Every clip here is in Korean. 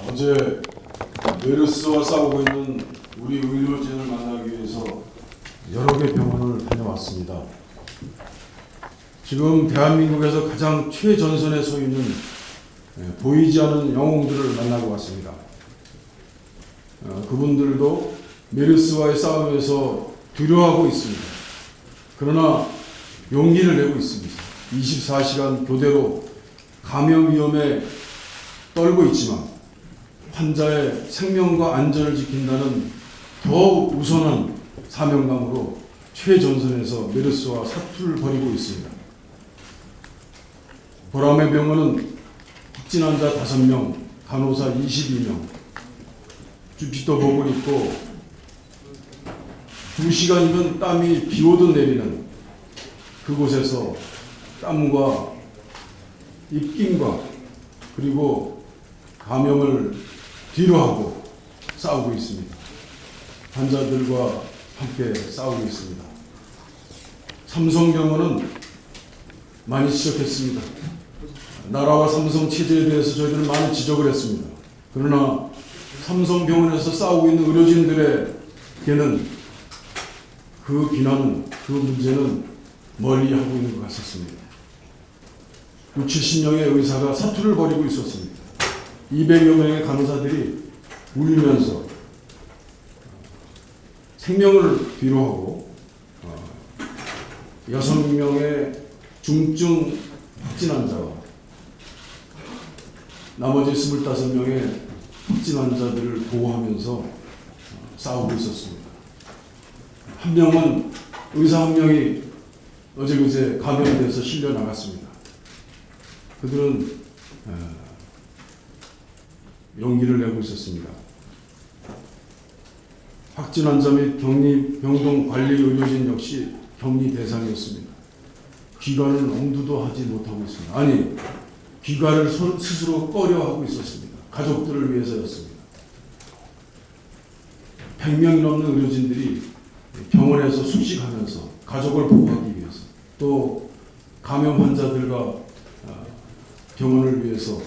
어제 메르스와 싸우고 있는 우리 의료진을 만나기 위해서 여러 개 병원을 다녀왔습니다. 지금 대한민국에서 가장 최전선에 서 있는 보이지 않는 영웅들을 만나고 왔습니다. 그분들도 메르스와의 싸움에서 두려워하고 있습니다. 그러나 용기를 내고 있습니다. 24시간 교대로 감염 위험에 떨고 있지만 환자의 생명과 안전을 지킨다는 더욱 우선한 사명감으로 최전선에서 메르스와 사투를 벌이고 있습니다. 보람의 병원은 확진 환자 5명, 간호사 22명, 주피터복을 입고 2시간이면 땀이 비오듯 내리는 그곳에서 땀과 입김과 그리고 감염을 뒤로하고 싸우고 있습니다. 환자들과 함께 싸우고 있습니다. 삼성병원은 많이 지적했습니다. 나라와 삼성 체제에 대해서 저희들은 많이 지적을 했습니다. 그러나 삼성병원에서 싸우고 있는 의료진들에게는 그 비난은, 그 문제는 멀리하고 있는 것 같았습니다. 60, 70명의 의사가 사투를 벌이고 있었습니다. 200여 명의 간호사들이 울면서 생명을 뒤로하고 6명의 중증 확진 환자와 나머지 25명의 확진 환자들을 보호하면서 싸우고 있었습니다. 한 명은 의사 한 명이 어제 그제 감염이 돼서 실려 나갔습니다. 그들은 용기를 내고 있었습니다. 확진 환자 및 격리 병동 관리 의료진 역시 격리 대상이었습니다. 귀가를 엄두도 하지 못하고 있습니다. 아니, 귀가를 스스로 꺼려하고 있었습니다. 가족들을 위해서였습니다. 100명이 넘는 의료진들이 병원에서 숙식하면서 가족을 보호하기 위해서 또 감염 환자들과 병원을 위해서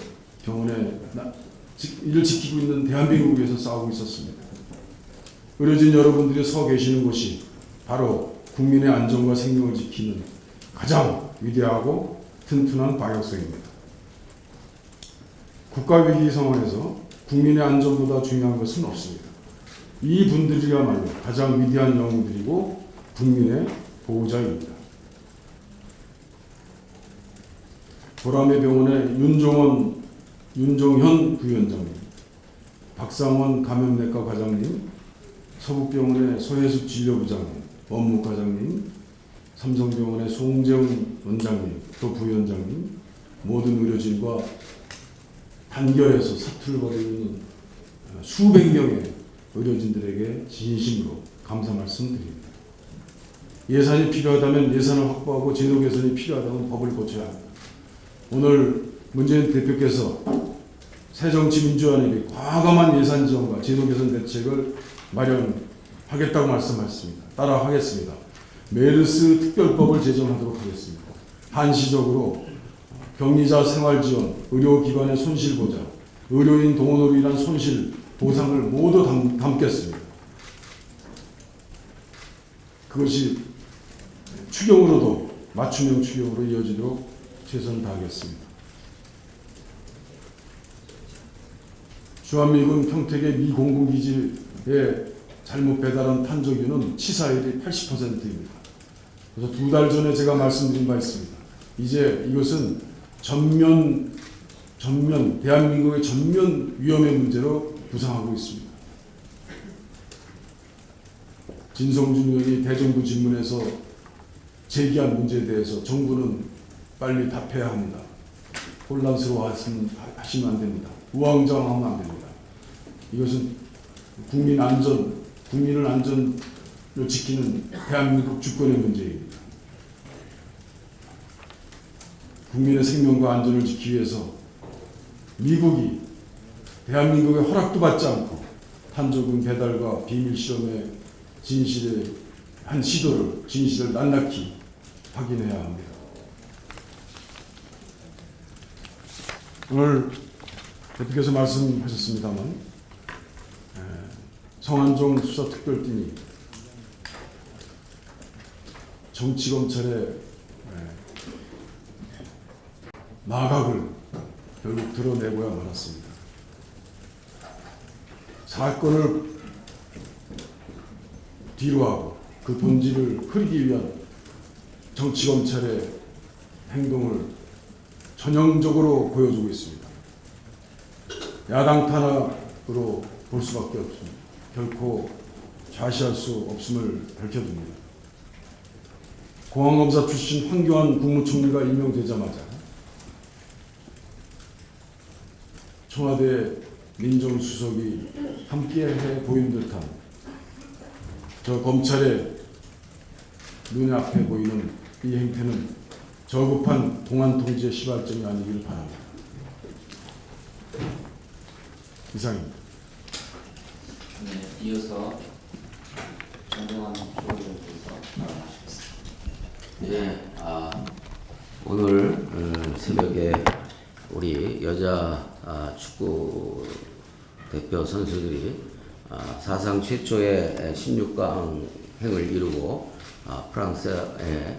병원에 이를 지키고 있는 대한민국을 위해서 싸우고 있었습니다. 의료진 여러분들이 서 계시는 곳이 바로 국민의 안전과 생명을 지키는 가장 위대하고 튼튼한 방역성입니다. 국가위기 상황에서 국민의 안전보다 중요한 것은 없습니다. 이 분들이야말로 가장 위대한 영웅들이고 국민의 보호자입니다. 보람의 병원의 윤종현 부위원장님, 박상원 감염내과 과장님, 서북병원의 서혜숙 진료부장님, 원무과장님, 삼성병원의 송재훈 원장님, 또 부위원장님, 모든 의료진과 단결해서 사투를 벌이는 수백 명의 의료진들에게 진심으로 감사 말씀드립니다. 예산이 필요하다면 예산을 확보하고 제도 개선이 필요하다면 법을 고쳐야 합니다. 오늘 문재인 대표께서 새정치민주화를 위해 과감한 예산 지원과 제도 개선 대책을 마련하겠다고 말씀하셨습니다. 따라하겠습니다. 메르스 특별법을 제정하도록 하겠습니다. 한시적으로 격리자 생활지원, 의료기관의 손실보장, 의료인 동원으로 인한 손실 보상을 모두 담겠습니다. 그것이 추경으로도 맞춤형 추경으로 이어지도록 최선을 다하겠습니다. 주한미군 평택의 미 공군기지에 잘못 배달한 탄저균은 치사율이 80%입니다. 그래서 2달 전에 제가 말씀드린 바 있습니다. 이제 이것은 전면 대한민국의 전면 위험의 문제로 부상하고 있습니다. 진성준 의원이 대정부 질문에서 제기한 문제에 대해서 정부는 빨리 답해야 합니다. 혼란스러워하시면 안 됩니다. 우왕좌왕하면 안 됩니다. 이것은 국민을 안전을 지키는 대한민국 주권의 문제입니다. 국민의 생명과 안전을 지키기 위해서 미국이 대한민국의 허락도 받지 않고 탄저균 배달과 비밀 실험의 진실을 낱낱이 확인해야 합니다. 오늘 대표께서 말씀하셨습니다만 성완종 수사특별팀이 정치검찰의 마각을 결국 드러내고야 말았습니다. 사건을 뒤로하고 그 본질을 흐리기 위한 정치검찰의 행동을 전형적으로 보여주고 있습니다. 야당 탄압으로 볼 수밖에 없습니다. 결코 좌시할 수 없음을 밝혀둡니다. 공안검사 출신 황교안 국무총리가 임명되자마자 청와대 민정수석이 함께해 보인 듯한 저 검찰의 눈앞에 보이는 이 행태는 저급한 공안 통제 시발점이 아니기를 바랍니다. 이상입니다. 네, 이어서 정동환 부총리께서 말씀하시겠습니다. 네, 오늘 새벽에 우리 여자 축구 대표 선수들이 사상 최초의 16강행을 이루고 프랑스에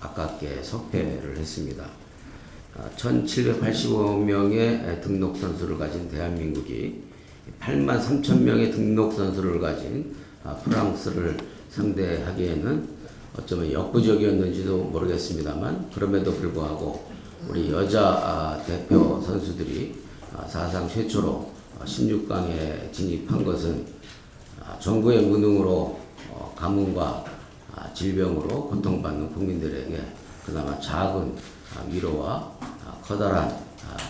아깝게 석패를 했습니다. 1785명의 등록 선수를 가진 대한민국이 83,000명의 등록 선수를 가진 프랑스를 상대하기에는 어쩌면 역부족이었는지도 모르겠습니다만, 그럼에도 불구하고 우리 여자 대표 선수들이 사상 최초로 16강에 진입한 것은 정부의 무능으로 가뭄과 질병으로 고통받는 국민들에게 그나마 작은 위로와 커다란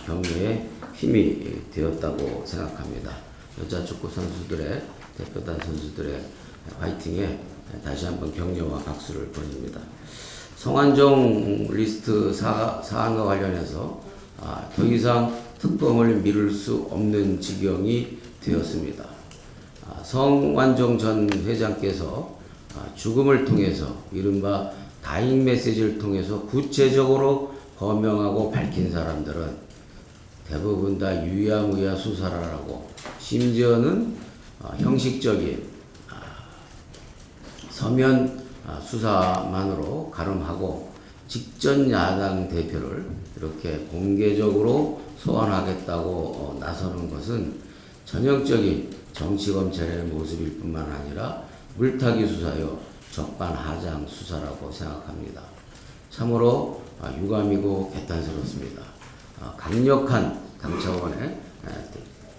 격려의 힘이 되었다고 생각합니다. 여자 축구 선수들의 대표단 선수들의 파이팅에 다시 한번 격려와 박수를 보냅니다. 성완종 리스트 사안과 관련해서 더 이상 특검을 미룰 수 없는 지경이 되었습니다. 성완종 전 회장께서 죽음을 통해서 이른바 다잉 메시지를 통해서 구체적으로 거명하고 밝힌 사람들은 대부분 다 유야무야 수사라고, 심지어는 형식적인 서면 수사만으로 가름하고 직전 야당 대표를 이렇게 공개적으로 소환하겠다고 나서는 것은 전형적인 정치검찰의 모습일 뿐만 아니라 물타기 수사요 적반하장 수사라고 생각합니다. 참으로 유감이고 개탄스럽습니다. 강력한 당 차원의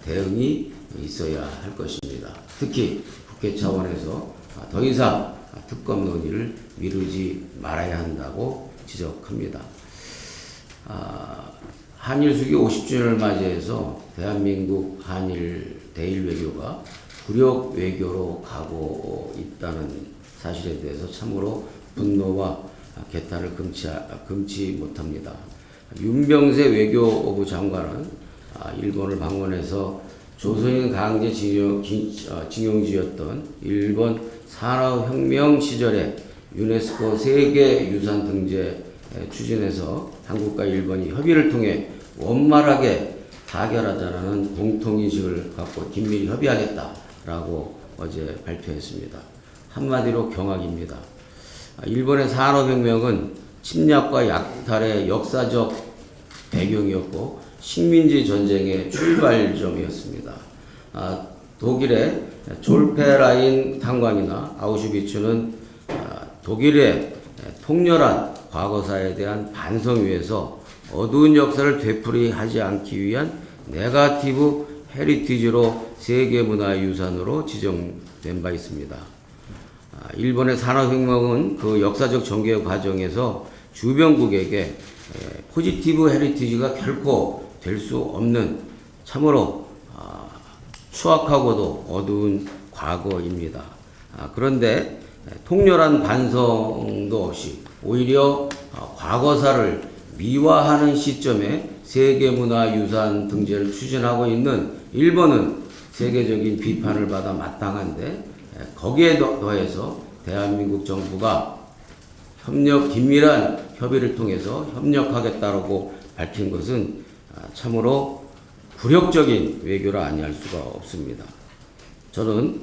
대응이 있어야 할 것입니다. 특히 국회 차원에서 더 이상 특검 논의를 미루지 말아야 한다고 지적합니다. 한일 수교 50주년을 맞이해서 대한민국 한일 대일 외교가 굴욕 외교로 가고 있다는 사실에 대해서 참으로 분노와 개탄을 금치 못합니다. 윤병세 외교부 장관은 일본을 방문해서 조선인 강제 징용지였던 일본 산업혁명 시절에 유네스코 세계유산 등재 추진해서 한국과 일본이 협의를 통해 원만하게 타결하자는 공통의식을 갖고 긴밀히 협의하겠다라고 어제 발표했습니다. 한마디로 경악입니다. 일본의 산업혁명은 침략과 약탈의 역사적 배경이었고 식민지 전쟁의 출발점이었습니다. 독일의 졸페라인 탄광이나 아우슈비츠는 독일의 통렬한 과거사에 대한 반성 위에서 어두운 역사를 되풀이하지 않기 위한 네거티브 헤리티지로 세계문화유산으로 지정된 바 있습니다. 일본의 산업혁명은 그 역사적 전개 과정에서 주변국에게 포지티브 헤리티지가 결코 될 수 없는 참으로 추악하고도 어두운 과거입니다. 그런데 통렬한 반성도 없이 오히려 과거사를 미화하는 시점에 세계문화유산 등재를 추진하고 있는 일본은 세계적인 비판을 받아 마땅한데, 거기에 더해서 대한민국 정부가 긴밀한 협의를 통해서 협력하겠다고 밝힌 것은 참으로 굴욕적인 외교라 아니할 수가 없습니다. 저는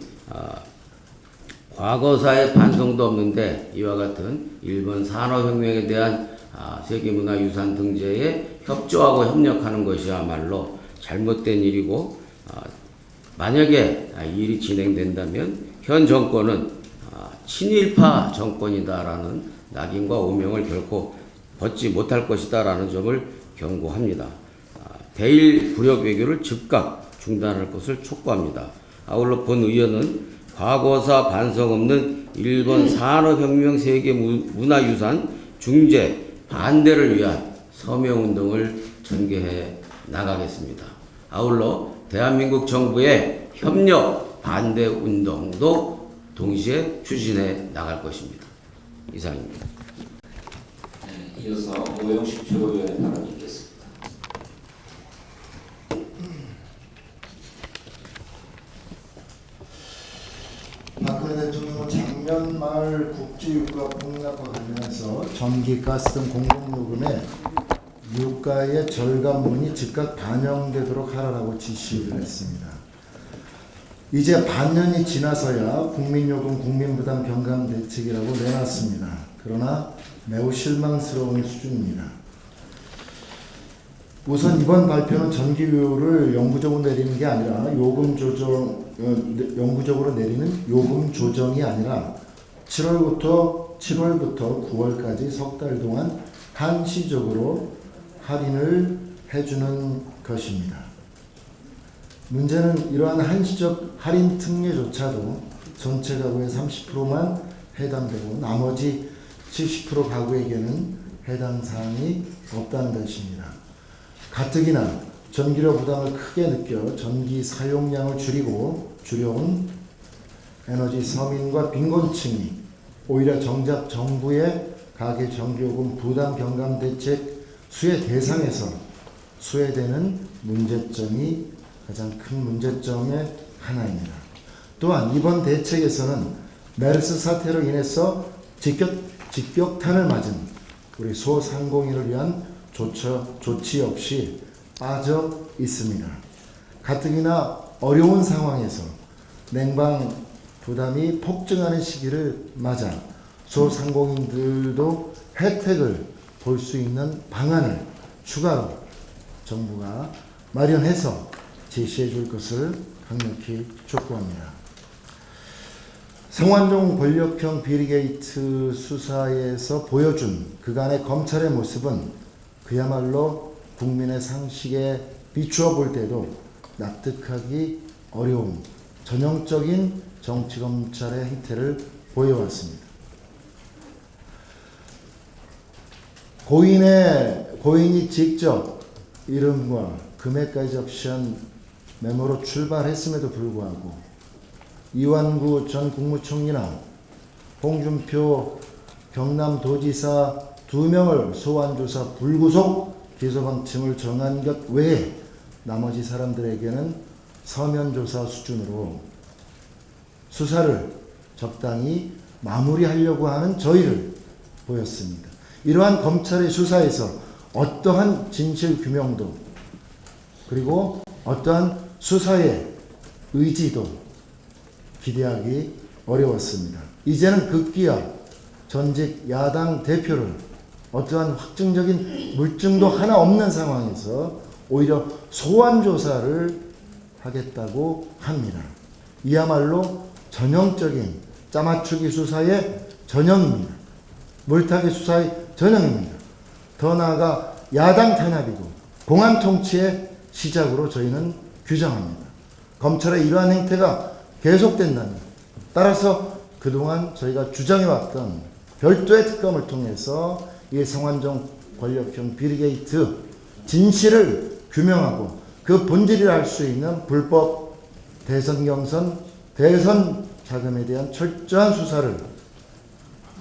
과거사의 반성도 없는데 이와 같은 일본 산업혁명에 대한 세계문화유산 등재에 협조하고 협력하는 것이야말로 잘못된 일이고, 만약에 이 일이 진행된다면 현 정권은 친일파 정권이다라는 낙인과 오명을 결코 벗지 못할 것이다라는 점을 경고합니다. 대일 굴욕 외교를 즉각 중단할 것을 촉구합니다. 아울러 본 의원은 과거사 반성 없는 일본 산업혁명 세계문화유산 중재 반대를 위한 서명운동을 전개해 나가겠습니다. 아울러 대한민국 정부의 협력 반대 운동도 동시에 추진해 나갈 것입니다. 이상입니다. 네, 이어서 오영식 최고위원의 발언이 있겠습니다. 박근혜 대통령은 작년 말 국제유가 폭락과 관련해서 전기, 가스 등 공공요금에 유가의 절감분이 즉각 반영되도록 하라고 지시를 했습니다. 이제 반년이 지나서야 국민요금 국민부담 경감 대책이라고 내놨습니다. 그러나 매우 실망스러운 수준입니다. 우선 이번 발표는 전기료를 영구적으로 내리는 게 아니라 영구적으로 내리는 요금 조정이 아니라 7월부터 9월까지 석 달 동안 한시적으로 할인을 해주는 것입니다. 문제는 이러한 한시적 할인 특례조차도 전체 가구의 30%만 해당되고 나머지 70% 가구에게는 해당 사항이 없다는 것입니다. 가뜩이나 전기료 부담을 크게 느껴 전기 사용량을 줄여온 에너지 서민과 빈곤층이 오히려 정작 정부의 가계 전기요금 부담 경감 대책 수혜 대상에서 수혜되는 문제점이 가장 큰 문제점의 하나입니다. 또한 이번 대책에서는 메르스 사태로 인해서 직격탄을 맞은 우리 소상공인을 위한 조치 없이 빠져 있습니다. 가뜩이나 어려운 상황에서 냉방 부담이 폭증하는 시기를 맞아 소상공인들도 혜택을 볼 수 있는 방안을 추가로 정부가 마련해서 제시해 줄 것을 강력히 촉구합니다. 성완종 권력형 비리게이트 수사에서 보여준 그간의 검찰의 모습은 그야말로 국민의 상식에 비추어 볼 때도 납득하기 어려운 전형적인 정치검찰의 행태를 보여왔습니다. 고인이 직접 이름과 금액까지 적시한 메모로 출발했음에도 불구하고 이완구 전 국무총리나 홍준표 경남도지사 2명을 소환조사 불구속 기소방침을 정한 것 외에 나머지 사람들에게는 서면조사 수준으로 수사를 적당히 마무리하려고 하는 저희를 보였습니다. 이러한 검찰의 수사에서 어떠한 진실 규명도 그리고 어떠한 수사의 의지도 기대하기 어려웠습니다. 이제는 급기야 전직 야당 대표를 어떠한 확정적인 물증도 하나 없는 상황에서 오히려 소환조사를 하겠다고 합니다. 이야말로 전형적인 짜맞추기 수사의 전형입니다. 물타기 수사의 전형입니다. 더 나아가 야당 탄압이고 공안 통치의 시작으로 저희는 규정합니다. 검찰의 이러한 행태가 계속된다면 따라서 그동안 저희가 주장해왔던 별도의 특검을 통해서 이 성완종 권력형 비리게이트 진실을 규명하고 그 본질이라 할 수 있는 불법 대선 경선, 대선 자금에 대한 철저한 수사를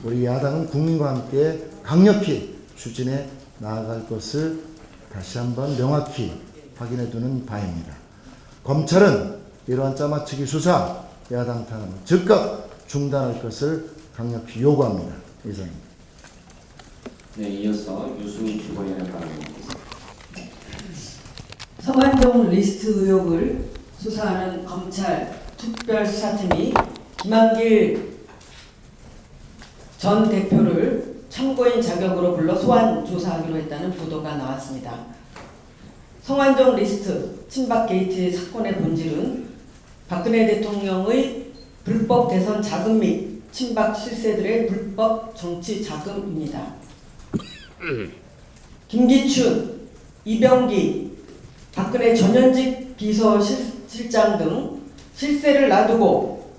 우리 야당은 국민과 함께 강력히 추진해 나아갈 것을 다시 한번 명확히 확인해 두는 바입니다. 검찰은 이러한 짜맞추기 수사, 야당 탄압을 즉각 중단할 것을 강력히 요구합니다. 이상입니다. 네, 이어서 유승민 최고위원의 발언이 있겠습니다. 성완종 리스트 의혹을 수사하는 검찰 특별수사팀이 김한길 전 대표를 참고인 자격으로 불러 소환 조사하기로 했다는 보도가 나왔습니다. 성완종 리스트 친박 게이트 사건의 본질은 박근혜 대통령의 불법 대선 자금 및 친박 실세들의 불법 정치 자금입니다. 김기춘, 이병기, 박근혜 전현직 비서실장 등 실세를 놔두고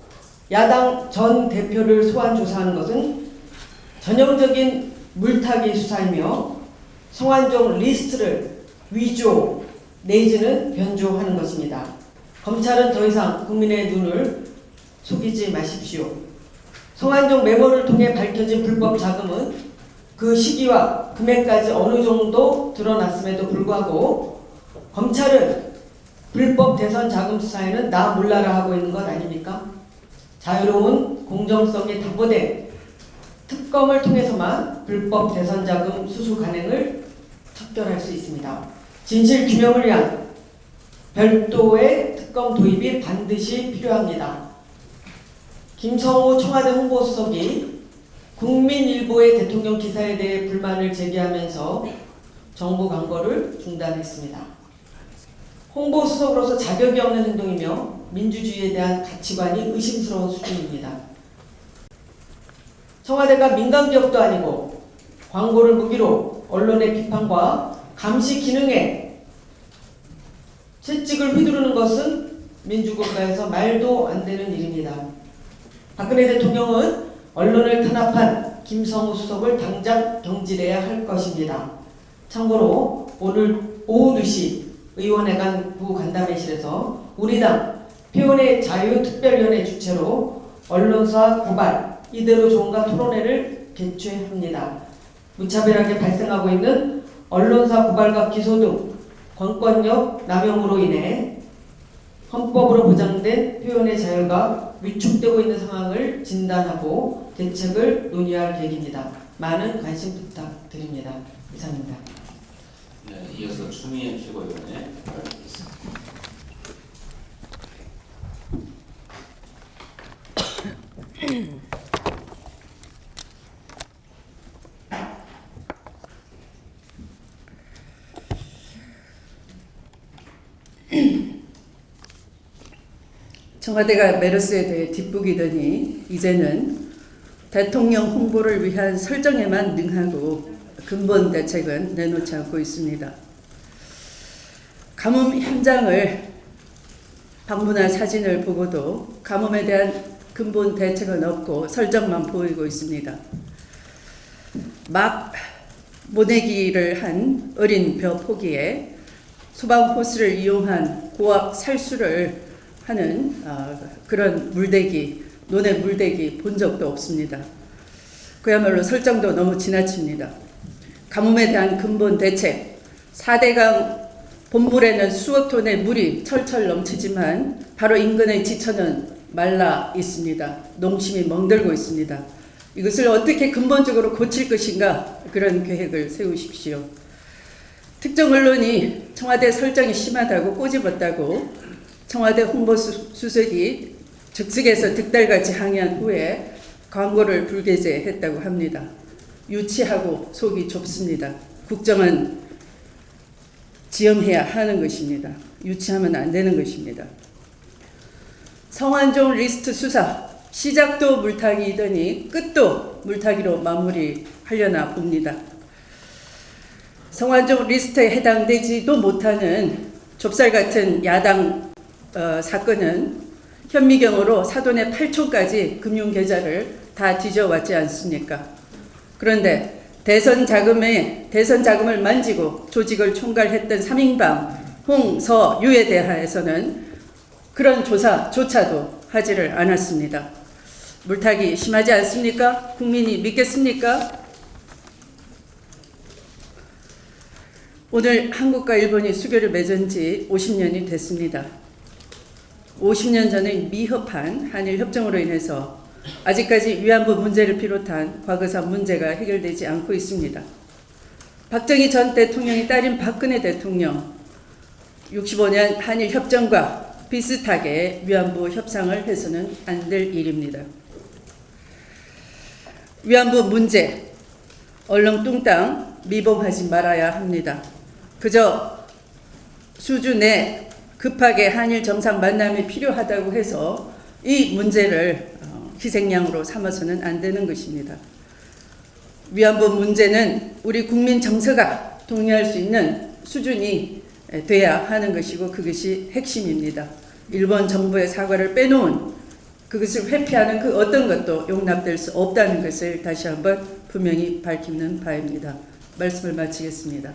야당 전 대표를 소환 조사하는 것은 전형적인 물타기 수사이며 성완종 리스트를 위조 내지는 변조하는 것입니다. 검찰은 더 이상 국민의 눈을 속이지 마십시오. 성완종 메모를 통해 밝혀진 불법 자금은 그 시기와 금액까지 어느 정도 드러났음에도 불구하고 검찰은 불법 대선 자금 수사에는 나 몰라라 하고 있는 것 아닙니까? 자유로운 공정성이 담보된 특검을 통해서만 불법 대선 자금 수수 관행을 척결할 수 있습니다. 진실 규명을 위한 별도의 특검 도입이 반드시 필요합니다. 김성호 청와대 홍보수석이 국민일보의 대통령 기사에 대해 불만을 제기하면서 정부 광고를 중단했습니다. 홍보수석으로서 자격이 없는 행동이며 민주주의에 대한 가치관이 의심스러운 수준입니다. 청와대가 민간기업도 아니고 광고를 무기로 언론의 비판과 감시 기능에 채찍을 휘두르는 것은 민주국가에서 말도 안 되는 일입니다. 박근혜 대통령은 언론을 탄압한 김성호 수석을 당장 경질해야 할 것입니다. 참고로 오늘 오후 2시 의원회관 부간담회실에서 우리 당 표현의 자유특별위원회 주최로 언론사 고발 이대로 좋은가 토론회를 개최합니다. 무차별하게 발생하고 있는 언론사 고발과 기소 등 권권력 남용으로 인해 헌법으로 보장된 표현의 자유가 위축되고 있는 상황을 진단하고 대책을 논의할 계획입니다. 많은 관심 부탁드립니다. 이상입니다. 네, 이어서 추미애 최고위원의 발언이겠습니다. 청와대가 메르스에 대해 뒷북이더니 이제는 대통령 홍보를 위한 설정에만 능하고 근본 대책은 내놓지 않고 있습니다. 가뭄 현장을 방문한 사진을 보고도 가뭄에 대한 근본 대책은 없고 설정만 보이고 있습니다. 막 모내기를 한 어린 벼 포기에 소방호스를 이용한 고압 살수를 하는 그런 물대기, 논의 물대기 본 적도 없습니다. 그야말로 설정도 너무 지나칩니다. 가뭄에 대한 근본 대책, 4대강 본물에는 수억 톤의 물이 철철 넘치지만 바로 인근의 지천은 말라 있습니다. 농심이 멍들고 있습니다. 이것을 어떻게 근본적으로 고칠 것인가, 그런 계획을 세우십시오. 특정 언론이 청와대 설정이 심하다고 꼬집었다고 청와대 홍보수석이 즉석에서 득달같이 항의한 후에 광고를 불게재했다고 합니다. 유치하고 속이 좁습니다. 국정은 지엄해야 하는 것입니다. 유치하면 안 되는 것입니다. 성완종 리스트 수사, 시작도 물타기이더니 끝도 물타기로 마무리하려나 봅니다. 성완종 리스트에 해당되지도 못하는 좁쌀 같은 야당 사건은 현미경으로 사돈의 8촌까지 금융계좌를 다 뒤져왔지 않습니까? 그런데 대선 자금을 만지고 조직을 총괄했던 3인방 홍서유에 대하여서는 그런 조사조차도 하지를 않았습니다. 물타기 심하지 않습니까? 국민이 믿겠습니까? 오늘 한국과 일본이 수교를 맺은 지 50년이 됐습니다. 50년 전의 미흡한 한일 협정으로 인해서 아직까지 위안부 문제를 비롯한 과거사 문제가 해결되지 않고 있습니다. 박정희 전 대통령이 딸인 박근혜 대통령, 65년 한일 협정과 비슷하게 위안부 협상을 해서는 안 될 일입니다. 위안부 문제 얼렁뚱땅 미봉하지 말아야 합니다. 그저 수준에 급하게 한일 정상 만남이 필요하다고 해서 이 문제를 희생양으로 삼아서는 안 되는 것입니다. 위안부 문제는 우리 국민 정서가 동의할 수 있는 수준이 돼야 하는 것이고 그것이 핵심입니다. 일본 정부의 사과를 빼놓은 그것을 회피하는 그 어떤 것도 용납될 수 없다는 것을 다시 한번 분명히 밝히는 바입니다. 말씀을 마치겠습니다.